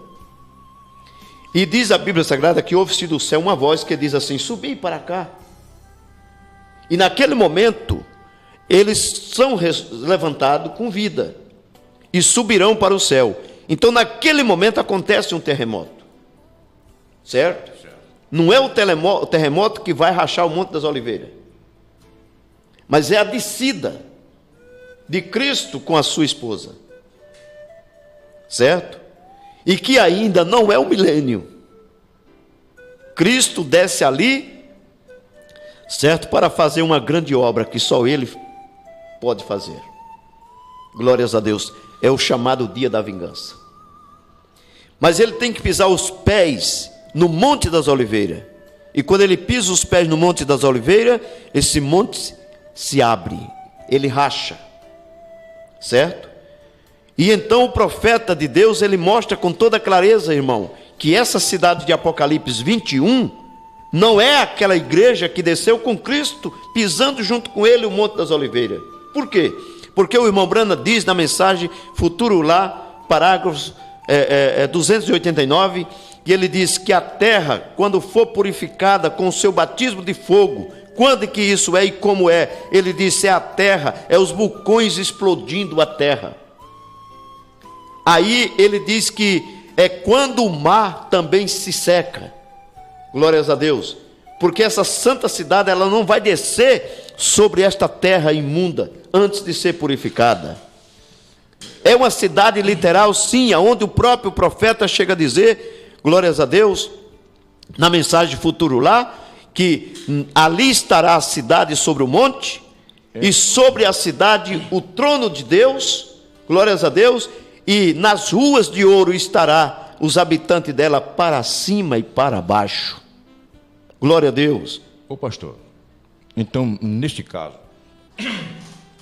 E diz a Bíblia Sagrada que ouve-se do céu uma voz que diz assim: subi para cá. E naquele momento, eles são levantados com vida e subirão para o céu. Então, naquele momento, acontece um terremoto. Certo? Não é o terremoto que vai rachar o Monte das Oliveiras, mas é a descida de Cristo com a sua esposa. Certo? E que ainda não é o milênio. Cristo desce ali, certo? Para fazer uma grande obra que só Ele pode fazer. Glórias a Deus. É o chamado dia da vingança. Mas Ele tem que pisar os pés no Monte das Oliveiras. E quando Ele pisa os pés no Monte das Oliveiras, esse monte se abre. Ele racha. Certo? E então o profeta de Deus, ele mostra com toda clareza, irmão, que essa cidade de Apocalipse 21 não é aquela igreja que desceu com Cristo, pisando junto com ele o Monte das Oliveiras. Por quê? Porque o irmão Branham diz na mensagem Futuro Lá, parágrafos 289, e ele diz que a terra, quando for purificada com o seu batismo de fogo, quando que isso é e como é? Ele diz, é a terra, é os vulcões explodindo a terra. Aí ele diz que é quando o mar também se seca. Glórias a Deus. Porque essa santa cidade, ela não vai descer sobre esta terra imunda antes de ser purificada. É uma cidade literal, sim, onde o próprio profeta chega a dizer, glórias a Deus, na mensagem Futuro Lá, que ali estará a cidade sobre o monte, e sobre a cidade o trono de Deus, glórias a Deus, e nas ruas de ouro estará os habitantes dela para cima e para baixo. Glória a Deus. Ô pastor, então neste caso,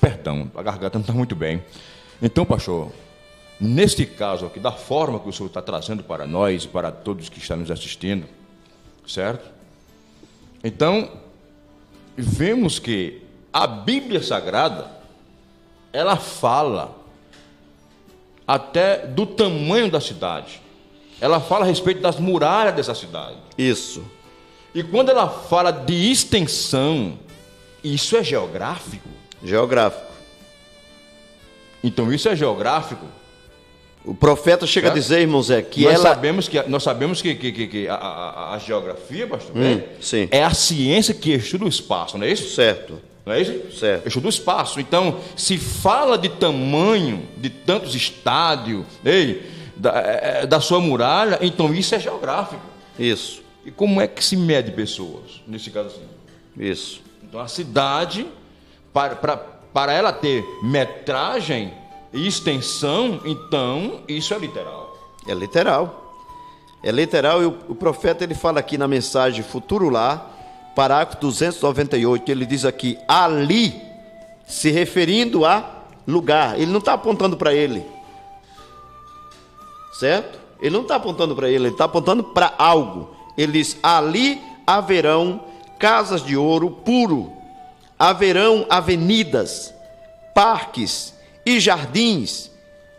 perdão, a garganta não está muito bem. Então, pastor, neste caso aqui, da forma que o Senhor está trazendo para nós e para todos que estão nos assistindo, certo? Então, vemos que a Bíblia Sagrada, ela fala até do tamanho da cidade. Ela fala a respeito das muralhas dessa cidade. Isso. E quando ela fala de extensão, isso é geográfico? Geográfico. Então, isso é geográfico? O profeta chega a dizer, irmão Zé, que nós sabemos que a geografia, pastor, sim, é a ciência que estuda o espaço, não é isso? Certo. Não é isso? Certo. Estuda o espaço. Então, se fala de tamanho, de tantos estádios, da sua muralha, então isso é geográfico. Isso. E como é que se mede pessoas, nesse caso assim? Isso. Então, a cidade, para ela ter metragem e extensão, então, isso é literal. É literal. É literal, e o profeta ele fala aqui na mensagem Futuro Lar, parágrafo 298, ele diz aqui, ali, se referindo a lugar. Ele não está apontando para ele. Certo? Ele não está apontando para ele está apontando para algo. Ele diz, ali haverão casas de ouro puro, haverão avenidas, parques e jardins,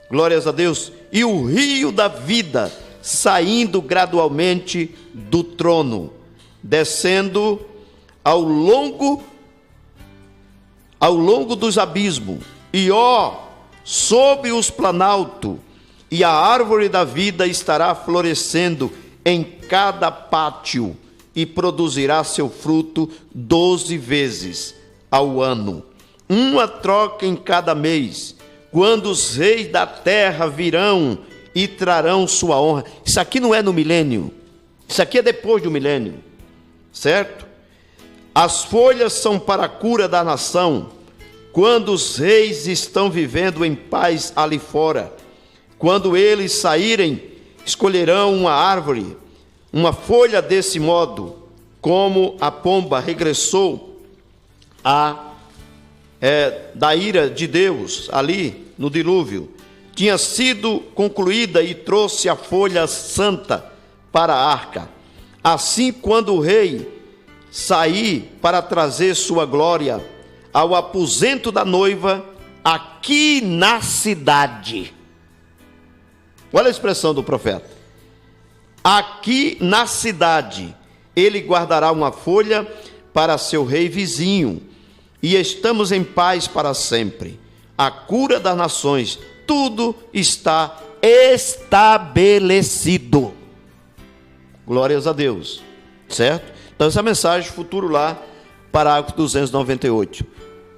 glórias a Deus, e o rio da vida saindo gradualmente do trono, descendo ao longo dos abismos, e sob os planaltos, e a árvore da vida estará florescendo em cada pátio, e produzirá seu fruto 12 vezes ao ano, uma troca em cada mês, quando os reis da terra virão e trarão sua honra. Isso aqui não é no milênio, isso aqui é depois do milênio, certo? As folhas são para a cura da nação, quando os reis estão vivendo em paz ali fora. Quando eles saírem, escolherão uma árvore, uma folha desse modo, como a pomba regressou da ira de Deus, ali no dilúvio. Tinha sido concluída e trouxe a folha santa para a arca. Assim, quando o rei sair para trazer sua glória ao aposento da noiva, aqui na cidade. Olha a expressão do profeta. Aqui na cidade, ele guardará uma folha para seu rei vizinho, e estamos em paz para sempre. A cura das nações, tudo está estabelecido. Glórias a Deus, certo? Então essa mensagem Futuro Lar, parágrafo 298,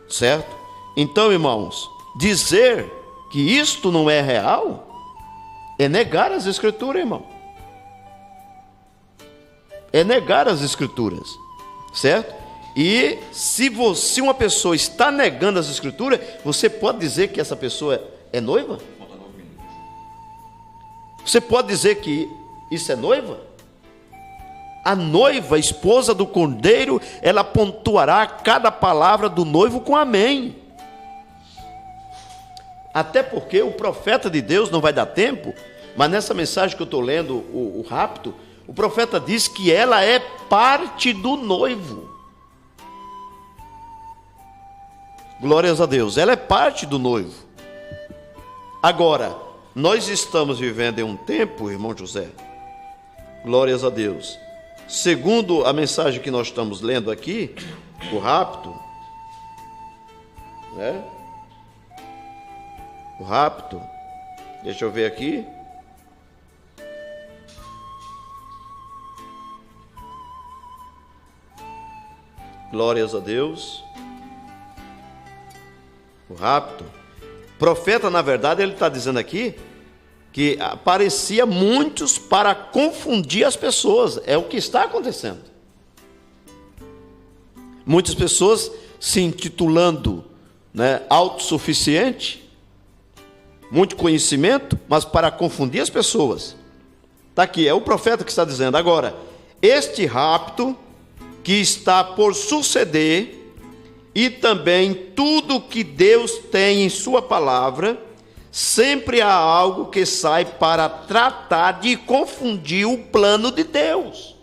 certo? Então, irmãos, dizer que isto não é real é negar as Escrituras, irmão. É negar as Escrituras, certo? E se uma pessoa está negando as Escrituras, você pode dizer que essa pessoa é noiva? Você pode dizer que isso é noiva? A noiva, a esposa do Cordeiro, ela pontuará cada palavra do noivo com amém. Até porque o profeta de Deus não vai dar tempo, mas nessa mensagem que eu estou lendo, o rapto, o profeta diz que ela é parte do noivo. Glórias a Deus, ela é parte do noivo. Agora, nós estamos vivendo em um tempo, irmão José, glórias a Deus, segundo a mensagem que nós estamos lendo aqui, o rapto, né? O rapto, deixa eu ver aqui. Glórias a Deus. O rapto. O profeta, na verdade, ele está dizendo aqui que aparecia muitos para confundir as pessoas. É o que está acontecendo. Muitas pessoas se intitulando, né, autossuficiente, muito conhecimento, mas para confundir as pessoas. Está aqui, é o profeta que está dizendo. Agora, este rapto que está por suceder, e também tudo que Deus tem em sua palavra, Sempre há algo que sai para tratar de confundir o plano de Deus.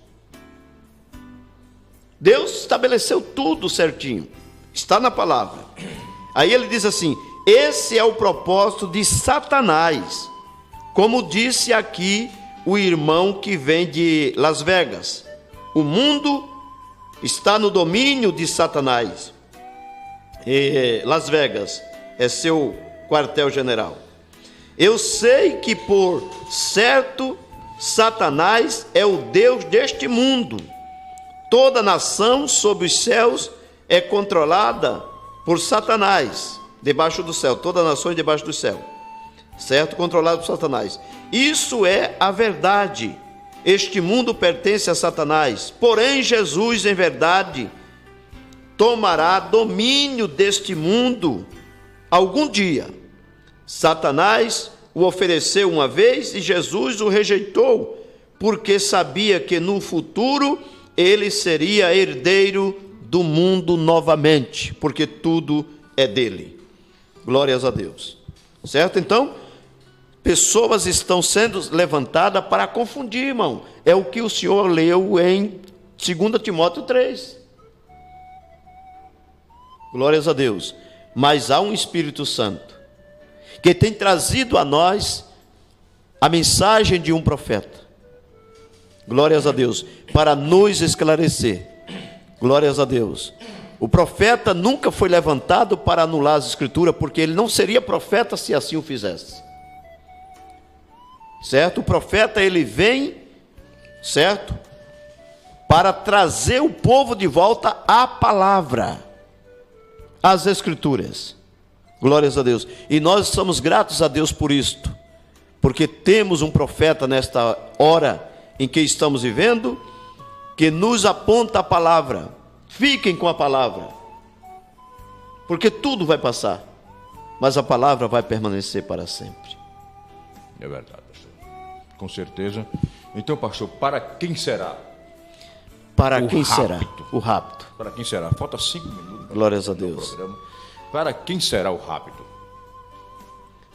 Deus estabeleceu tudo certinho. Está na palavra. Aí ele diz assim: esse é o propósito de Satanás. Como disse aqui o irmão que vem de Las Vegas. O mundo está no domínio de Satanás. E Las Vegas é seu quartel-general. Eu sei que por certo Satanás é o Deus deste mundo. Toda nação sob os céus é controlada por Satanás, debaixo do céu. Toda nação é debaixo do céu, certo? Controlado por Satanás. Isso é a verdade. Este mundo pertence a Satanás. Porém, Jesus, em verdade, tomará domínio deste mundo algum dia. Satanás o ofereceu uma vez e Jesus o rejeitou, porque sabia que no futuro ele seria herdeiro do mundo novamente, porque tudo é dele. Glórias a Deus. Certo? Então, pessoas estão sendo levantadas para confundir, irmão. É o que o senhor leu em 2 Timóteo 3. Glórias a Deus. Mas há um Espírito Santo que tem trazido a nós a mensagem de um profeta. Glórias a Deus. Para nos esclarecer. Glórias a Deus. O profeta nunca foi levantado para anular as escrituras, porque ele não seria profeta se assim o fizesse. Certo? O profeta, ele vem, certo? Para trazer o povo de volta à palavra, às escrituras. Glórias a Deus. E nós somos gratos a Deus por isto, porque temos um profeta nesta hora em que estamos vivendo, que nos aponta a palavra. Fiquem com a palavra, porque tudo vai passar, mas a palavra vai permanecer para sempre. É verdade, pastor. Com certeza. Então, pastor, para quem será? Para quem será? O rapto. Para quem será? Falta 5 minutos. Glórias a Deus. Para quem será o rapto?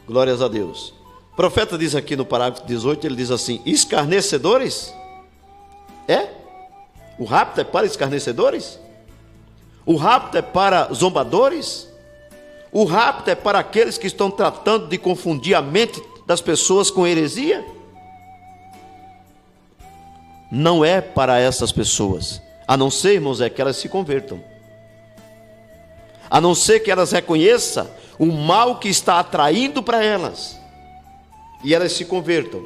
Glórias a Deus. O profeta diz aqui no parágrafo 18, ele diz assim: escarnecedores? É? O rapto é para escarnecedores? O rapto é para zombadores? O rapto é para aqueles que estão tratando de confundir a mente das pessoas com heresia? Não é para essas pessoas, a não ser, irmãos, é que elas se convertam. A não ser que elas reconheçam o mal que está atraindo para elas, e elas se convertam.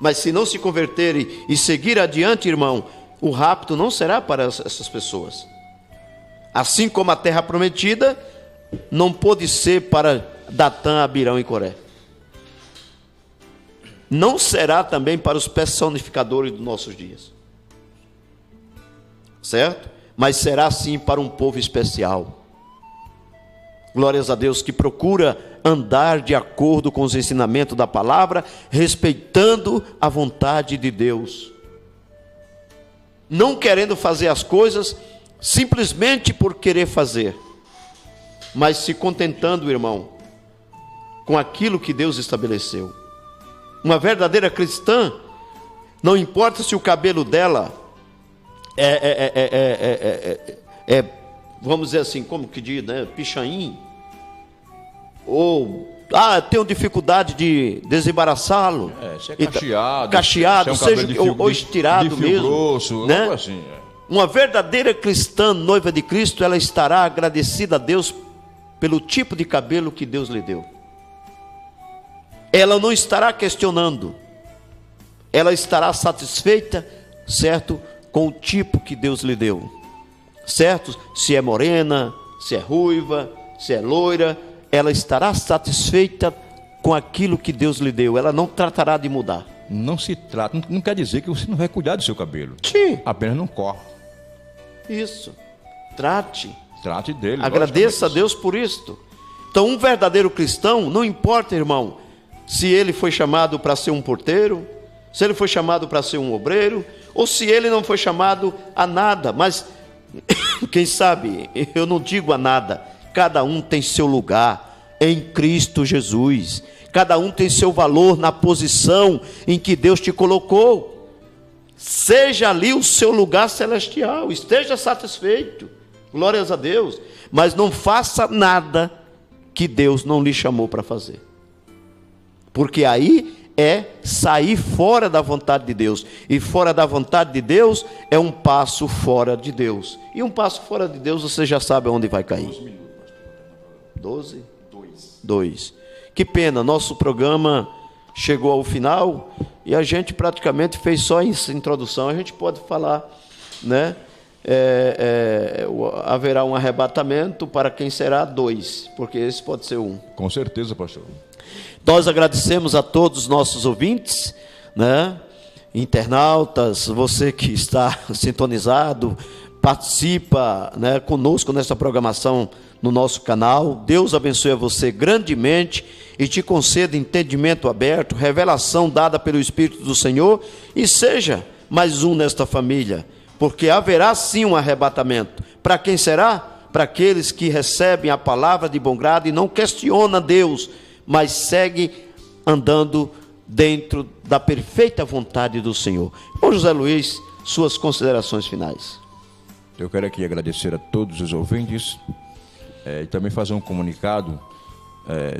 Mas se não se converterem e seguir adiante, irmão, o rapto não será para essas pessoas. Assim como a terra prometida não pôde ser para Datã, Abirão e Coré. Não será também para os personificadores dos nossos dias. Certo? Mas será sim para um povo especial. Glórias a Deus, que procura andar de acordo com os ensinamentos da palavra, respeitando a vontade de Deus. Não querendo fazer as coisas simplesmente por querer fazer, mas se contentando, irmão, com aquilo que Deus estabeleceu. Uma verdadeira cristã, não importa se o cabelo dela vamos dizer assim, como que diz, né? Pichain, ou tenho dificuldade de desembaraçá-lo. Se é cacheado, se é seja ou estirado de fio mesmo, grosso, né? algo assim. Uma verdadeira cristã, noiva de Cristo, ela estará agradecida a Deus pelo tipo de cabelo que Deus lhe deu. Ela não estará questionando, ela estará satisfeita, certo, com o tipo que Deus lhe deu, certo? Se é morena, se é ruiva, se é loira, ela estará satisfeita com aquilo que Deus lhe deu, ela não tratará de mudar. Não se trata, não quer dizer que você não vai cuidar do seu cabelo. Sim. Apenas não corre. Isso. Trate dele. Agradeça a Deus por isto. Então, um verdadeiro cristão, não importa, irmão, se ele foi chamado para ser um porteiro, se ele foi chamado para ser um obreiro, ou se ele não foi chamado a nada, mas quem sabe, eu não digo a nada, cada um tem seu lugar em Cristo Jesus. Cada um tem seu valor na posição em que Deus te colocou. Seja ali o seu lugar celestial, esteja satisfeito, glórias a Deus, mas não faça nada que Deus não lhe chamou para fazer, porque aí é sair fora da vontade de Deus, e fora da vontade de Deus é um passo fora de Deus, e um passo fora de Deus você já sabe onde vai cair. 12? 2. Que pena, nosso programa chegou ao final e a gente praticamente fez só essa introdução. A gente pode falar, né? Haverá um arrebatamento, para quem será 2, porque esse pode ser 1. Com certeza, pastor. Nós agradecemos a todos os nossos ouvintes, né? Internautas, você que está sintonizado, participa, né, conosco nessa programação no nosso canal. Deus abençoe a você grandemente e te conceda entendimento aberto, revelação dada pelo Espírito do Senhor, e seja mais um nesta família, porque haverá sim um arrebatamento. Para quem será? Para aqueles que recebem a palavra de bom grado e não questionam Deus, mas seguem andando dentro da perfeita vontade do Senhor. Bom, José Luiz, suas considerações finais. Eu quero aqui agradecer a todos os ouvintes e também fazer um comunicado.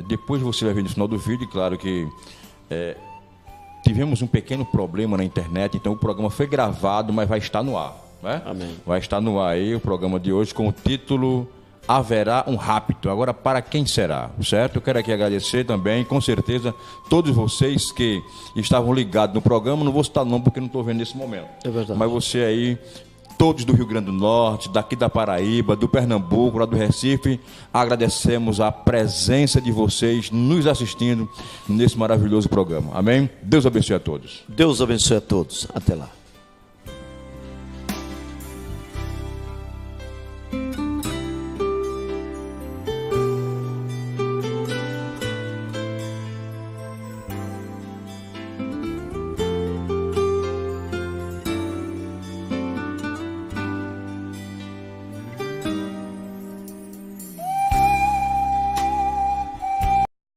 Depois você vai ver no final do vídeo, claro que tivemos um pequeno problema na internet, então o programa foi gravado, mas vai estar no ar, né? Amém. Vai estar no ar aí o programa de hoje com o título Haverá um Rapto. Agora, para quem será? Certo? Eu quero aqui agradecer também, com certeza, todos vocês que estavam ligados no programa. Não vou citar nome porque não estou vendo nesse momento. É verdade. Mas você aí, todos do Rio Grande do Norte, daqui da Paraíba, do Pernambuco, lá do Recife, agradecemos a presença de vocês nos assistindo nesse maravilhoso programa. Amém? Deus abençoe a todos. Deus abençoe a todos. Até lá.